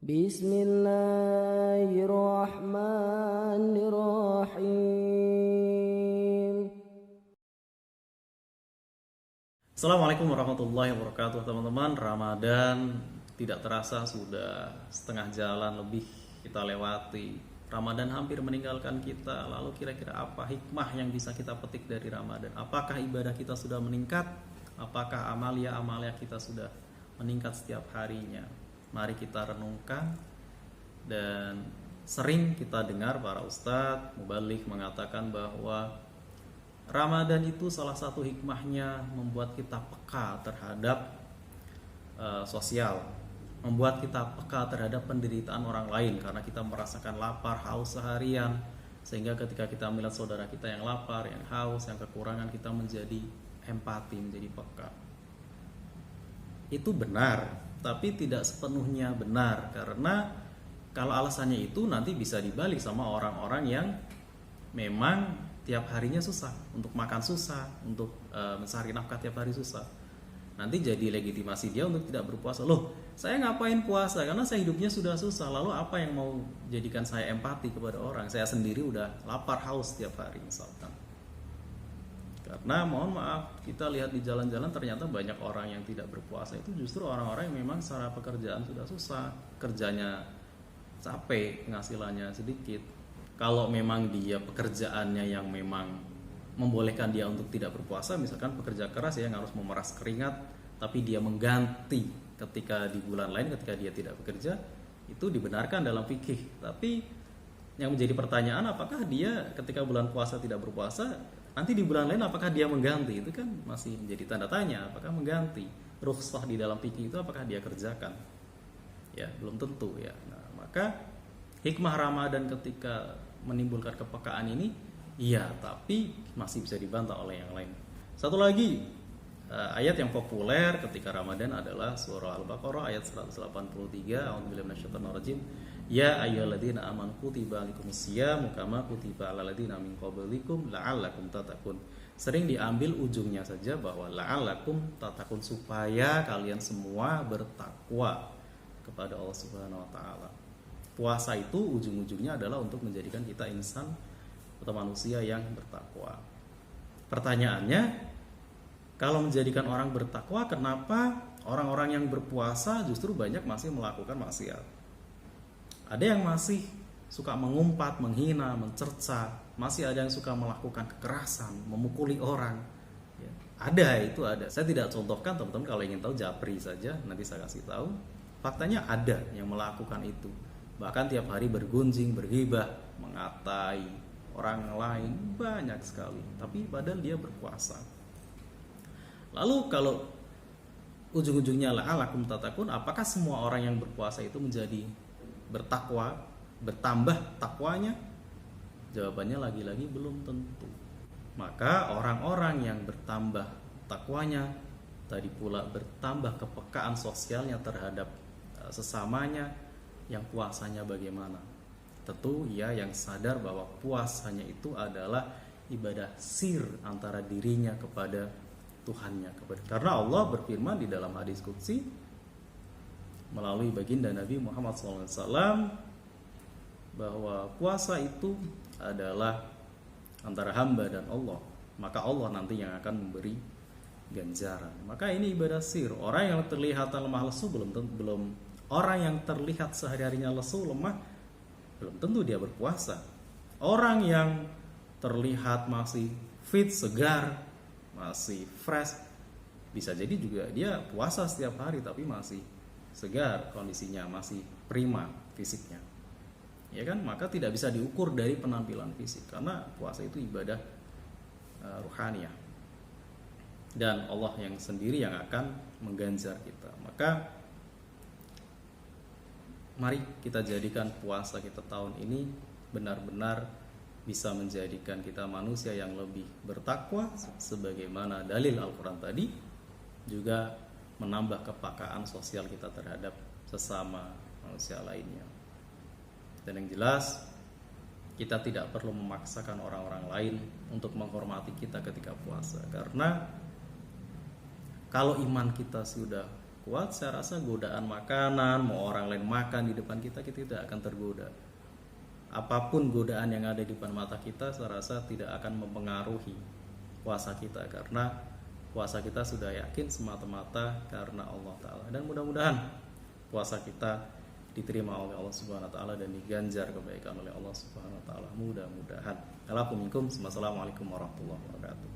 Bismillahirrahmanirrahim. Assalamualaikum warahmatullahi wabarakatuh teman-teman. Ramadan tidak terasa sudah setengah jalan lebih kita lewati. Ramadan hampir meninggalkan kita. Lalu kira-kira apa hikmah yang bisa kita petik dari Ramadan? Apakah ibadah kita sudah meningkat? Apakah amalia-amalia kita sudah meningkat setiap harinya? Mari kita renungkan. Dan sering kita dengar para ustadz, mubalik mengatakan bahwa Ramadan itu salah satu hikmahnya membuat kita peka terhadap sosial, membuat kita peka terhadap penderitaan orang lain karena kita merasakan lapar, haus seharian, sehingga ketika kita melihat saudara kita yang lapar, yang haus, yang kekurangan, kita menjadi empati, menjadi peka. Itu benar, tapi tidak sepenuhnya benar, karena kalau alasannya itu nanti bisa dibalik sama orang-orang yang memang tiap harinya susah, untuk makan susah, untuk mencari nafkah tiap hari susah. Nanti jadi legitimasi dia untuk tidak berpuasa. Loh, saya ngapain puasa? Karena saya hidupnya sudah susah. Lalu apa yang mau jadikan saya empati kepada orang? Saya sendiri udah lapar, haus tiap hari misalkan. Karena mohon maaf, kita lihat di jalan-jalan ternyata banyak orang yang tidak berpuasa itu justru orang-orang yang memang secara pekerjaan sudah susah, kerjanya capek, penghasilannya sedikit. Kalau memang dia pekerjaannya yang memang membolehkan dia untuk tidak berpuasa, misalkan pekerja keras yang harus memeras keringat, tapi dia mengganti ketika di bulan lain ketika dia tidak bekerja, itu dibenarkan dalam fikih. Tapi yang menjadi pertanyaan, apakah dia ketika bulan puasa tidak berpuasa, nanti di bulan lain apakah dia mengganti? Itu kan masih menjadi tanda tanya, apakah mengganti? Rukhsah di dalam fikih itu apakah dia kerjakan? Ya, belum tentu ya. Nah, maka hikmah Ramadan ketika menimbulkan kepekaan ini, iya, tapi masih bisa dibantah oleh yang lain. Satu lagi, ayat yang populer ketika Ramadan adalah surah Al-Baqarah ayat 183, a'udzubillahi minasyaitonirrajim. Ya ayyuhalladzina amanu kutiba alaikumusiyam kama kutiba alal ladzina min qablikum la'allakum tattaqun. Sering diambil ujungnya saja bahwa la'allakum tattaqun, supaya kalian semua bertakwa kepada Allah Subhanahu wa taala. Puasa itu ujung-ujungnya adalah untuk menjadikan kita insan atau manusia yang bertakwa. Pertanyaannya, kalau menjadikan orang bertakwa, kenapa orang-orang yang berpuasa justru banyak masih melakukan maksiat? Ada yang masih suka mengumpat, menghina, mencerca, masih ada yang suka melakukan kekerasan, memukuli orang. Ya, ada. Saya tidak contohkan, teman-teman kalau ingin tahu japri saja, nanti saya kasih tahu. Faktanya ada yang melakukan itu. Bahkan tiap hari bergunjing, berghibah, mengatai orang lain, banyak sekali. Tapi padahal dia berpuasa. Lalu kalau ujung-ujungnya la'allakum tattaqun, apakah semua orang yang berpuasa itu menjadi bertakwa, bertambah takwanya? Jawabannya lagi-lagi belum tentu. Maka orang-orang yang bertambah takwanya, tadi pula bertambah kepekaan sosialnya terhadap sesamanya, yang puasanya bagaimana? Tentu ya yang sadar bahwa puasanya itu adalah ibadah sir antara dirinya kepada Tuhannya. Karena Allah berfirman di dalam hadis qudsi melalui baginda Nabi Muhammad SAW bahwa puasa itu adalah antara hamba dan Allah. Maka Allah nanti yang akan memberi ganjaran. Maka ini ibadah sir. Orang yang terlihat lemah lesu belum orang yang terlihat sehari-harinya lesu, lemah, belum tentu dia berpuasa. Orang yang terlihat masih fit, segar, masih fresh, bisa jadi juga dia puasa setiap hari tapi masih segar kondisinya, masih prima fisiknya. Ya kan? Maka tidak bisa diukur dari penampilan fisik, karena puasa itu ibadah ruhaniyah. Dan Allah yang sendiri yang akan mengganjar kita. Maka mari kita jadikan puasa kita tahun ini benar-benar bisa menjadikan kita manusia yang lebih bertakwa, sebagaimana dalil Al-Quran tadi, juga menambah kepekaan sosial kita terhadap sesama manusia lainnya. Dan yang jelas, kita tidak perlu memaksakan orang-orang lain untuk menghormati kita ketika puasa, karena kalau iman kita sudah kuat, saya rasa godaan makanan, mau orang lain makan di depan kita, kita tidak akan tergoda. Apapun godaan yang ada di depan mata kita, saya rasa tidak akan mempengaruhi puasa kita, karena puasa kita sudah yakin semata-mata karena Allah Ta'ala. Dan mudah-mudahan puasa kita diterima oleh Allah Subhanahu Wa Ta'ala dan diganjar kebaikan oleh Allah Subhanahu Wa Ta'ala. Mudah-mudahan. Assalamualaikum warahmatullahi wabarakatuh.